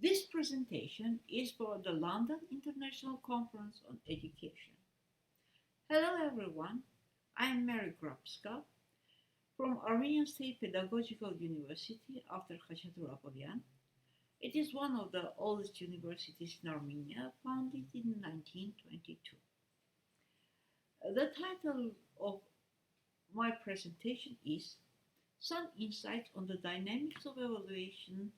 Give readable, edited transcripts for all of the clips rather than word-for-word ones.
This presentation is for the London International Conference on Education. Hello everyone, I am Meri Grabska from Armenian State Pedagogical University after Khachatur Abovyan. It is one of the oldest universities in Armenia, founded in 1922. The title of my presentation is Some Insights on the Dynamics of Evaluation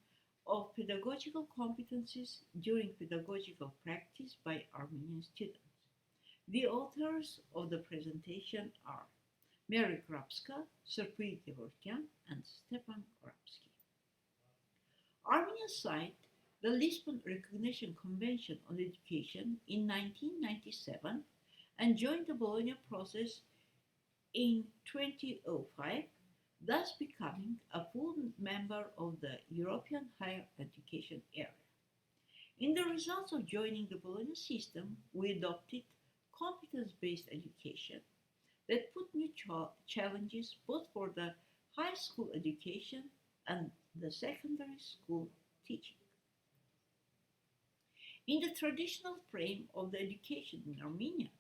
of Pedagogical Competencies during Pedagogical Practice by Armenian Students. The authors of the presentation are Meri Grabska, Srbuhi Gevorgyan, and Stepan Grabski. Armenia signed the Lisbon Recognition Convention on Education in 1997 and joined the Bologna process in 2005, thus becoming a full member of the European higher education area. In the results of joining the Bologna system, we adopted competence-based education that put new challenges both for the high school education and the secondary school teaching. In the traditional frame of the education in Armenia,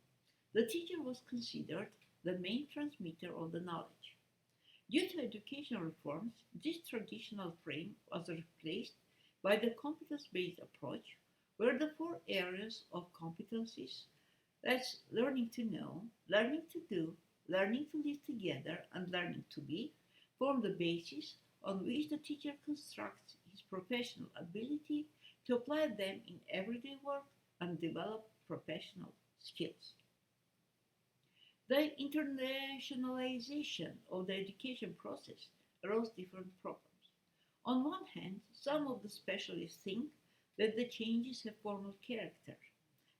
the teacher was considered the main transmitter of the knowledge. Due to educational reforms, this traditional frame was replaced by the competence-based approach, where the four areas of competencies, that's learning to know, learning to do, learning to live together, and learning to be, form the basis on which the teacher constructs his professional ability to apply them in everyday work and develop professional skills. The internationalization of the education process arose different problems. On one hand, some of the specialists think that the changes have formal character.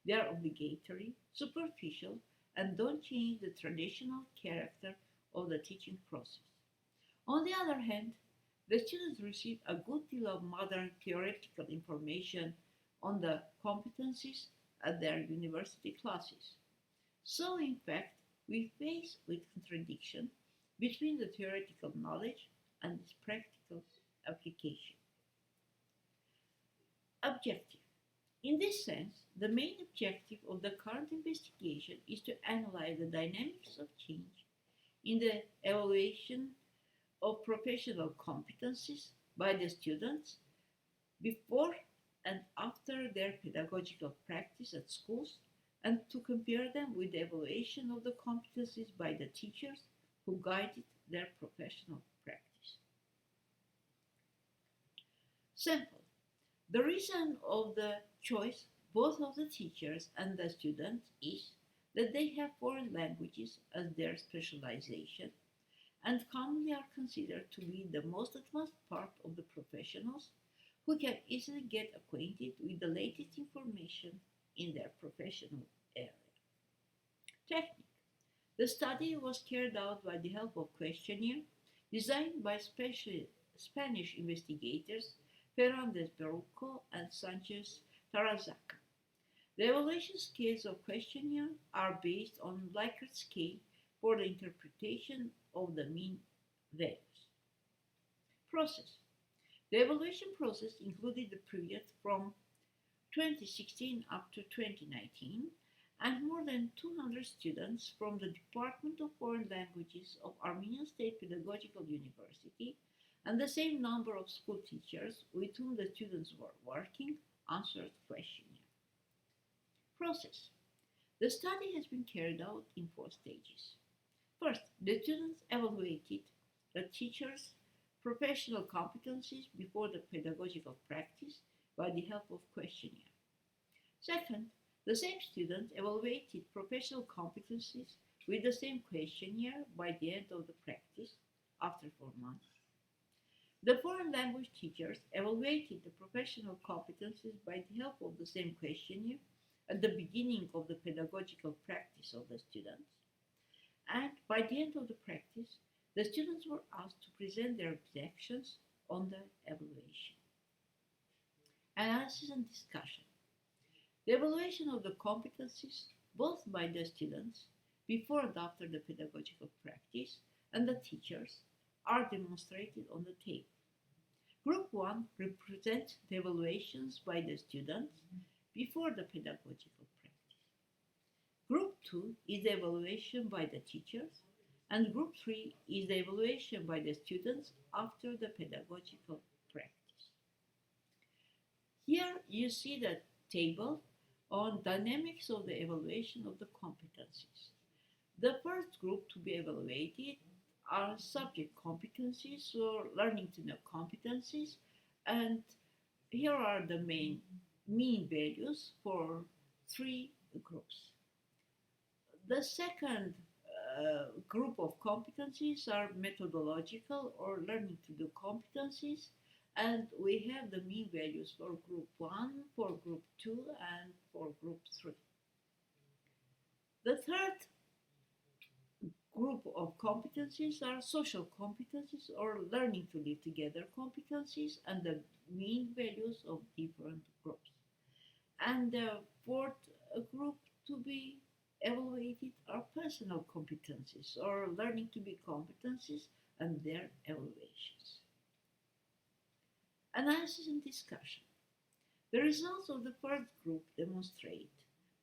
They are obligatory, superficial, and don't change the traditional character of the teaching process. On the other hand, the students receive a good deal of modern theoretical information on the competencies at their university classes. So, in fact, we face with contradiction between the theoretical knowledge and its practical application. Objective. In this sense, the main objective of the current investigation is to analyze the dynamics of change in the evaluation of professional competencies by the students before and after their pedagogical practice at schools, and to compare them with the evaluation of the competencies by the teachers who guided their professional practice. Sample. The reason of the choice both of the teachers and the students is that they have foreign languages as their specialization and commonly are considered to be the most advanced part of the professionals who can easily get acquainted with the latest information in their professional area. Technique. The study was carried out by the help of questionnaire designed by Spanish investigators Fernández Berruco and Sanchez Tarazaca. The evaluation scales of questionnaire are based on Likert scale for the interpretation of the mean values. Process. The evaluation process included the period from 2016 up to 2019, and more than 200 students from the Department of Foreign Languages of Armenian State Pedagogical University and the same number of school teachers with whom the students were working answered the questionnaire. Process. The study has been carried out in four stages. First, the students evaluated the teachers' professional competencies before the pedagogical practice by the help of questionnaire. Second, the same students evaluated professional competencies with the same questionnaire by the end of the practice after 4 months. The foreign language teachers evaluated the professional competencies by the help of the same questionnaire at the beginning of the pedagogical practice of the students. And by the end of the practice, the students were asked to present their objections on the evaluation. Analysis and discussion. The evaluation of the competencies, both by the students before and after the pedagogical practice and the teachers, are demonstrated on the table. Group 1 represents the evaluations by the students before the pedagogical practice. Group 2 is the evaluation by the teachers, and Group 3 is the evaluation by the students after the pedagogical practice. Here you see the table on dynamics of the evaluation of the competencies. The first group to be evaluated are subject competencies or learning to know competencies, and here are the mean values for three groups. The second group of competencies are methodological or learning to do competencies, and we have the mean values for group 1, for group 2, and for group 3. The third group of competencies are social competencies or learning to live together competencies, and the mean values of different groups. And the fourth group to be evaluated are personal competencies or learning to be competencies and their evaluations. Analysis and discussion. The results of the first group demonstrate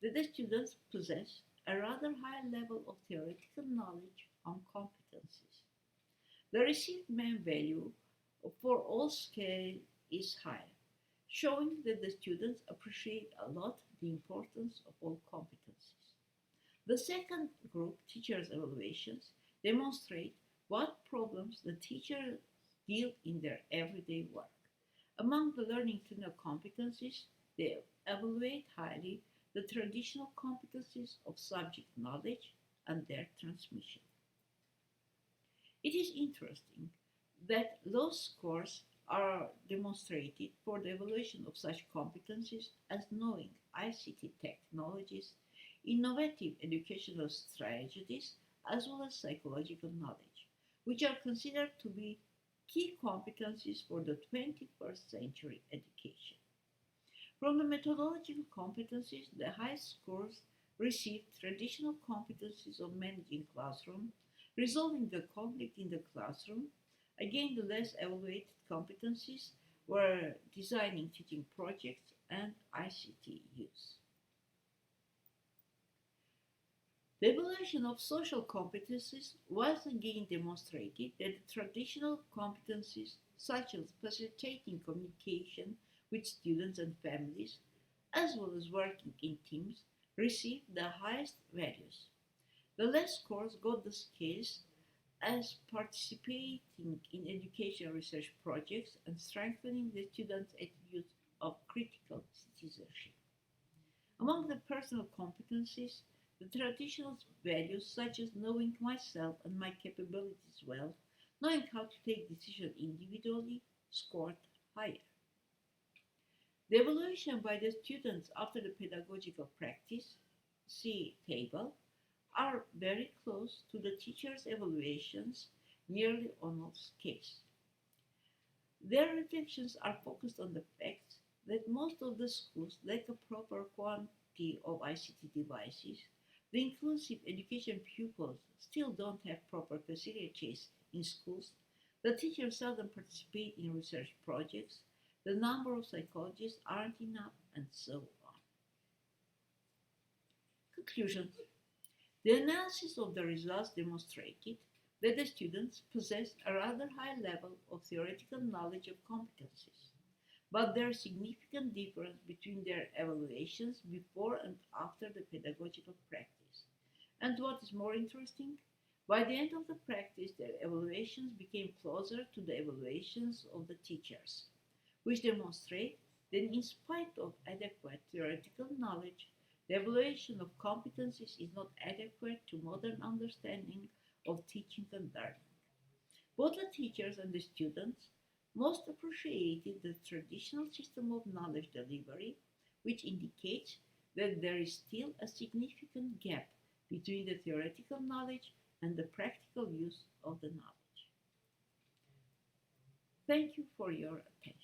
that the students possess a rather high level of theoretical knowledge on competencies. The received mean value for all scales is higher, showing that the students appreciate a lot the importance of all competencies. The second group, teachers' evaluations, demonstrate what problems the teachers deal in their everyday work. Among the learning to know competencies, they evaluate highly the traditional competencies of subject knowledge and their transmission. It is interesting that low scores are demonstrated for the evaluation of such competencies as knowing ICT technologies, innovative educational strategies, as well as psychological knowledge, which are considered to be key competencies for the 21st century education. From the methodological competencies, the highest scores received traditional competencies of managing classroom, resolving the conflict in the classroom. Again, the less evaluated competencies were designing teaching projects and ICT use. The evaluation of social competencies was again demonstrated that the traditional competencies such as facilitating communication with students and families, as well as working in teams, received the highest values. The less scores got the scales as participating in education research projects and strengthening the students' attitudes of critical citizenship. Among the personal competencies, the traditional values such as knowing myself and my capabilities well, knowing how to take decisions individually, scored higher. The evaluation by the students after the pedagogical practice, see table, are very close to the teachers' evaluations nearly on all scales. Their reflections are focused on the fact that most of the schools lack a proper quantity of ICT devices. The inclusive education pupils still don't have proper facilities in schools. The teachers seldom participate in research projects. The number of psychologists aren't enough, and so on. Conclusions. The analysis of the results demonstrated that the students possessed a rather high level of theoretical knowledge of competencies, but there is significant difference between their evaluations before and after the pedagogical practice. And what is more interesting, by the end of the practice, their evaluations became closer to the evaluations of the teachers, which demonstrate that in spite of adequate theoretical knowledge, the evaluation of competencies is not adequate to modern understanding of teaching and learning. Both the teachers and the students most appreciated the traditional system of knowledge delivery, which indicates that there is still a significant gap between the theoretical knowledge and the practical use of the knowledge. Thank you for your attention.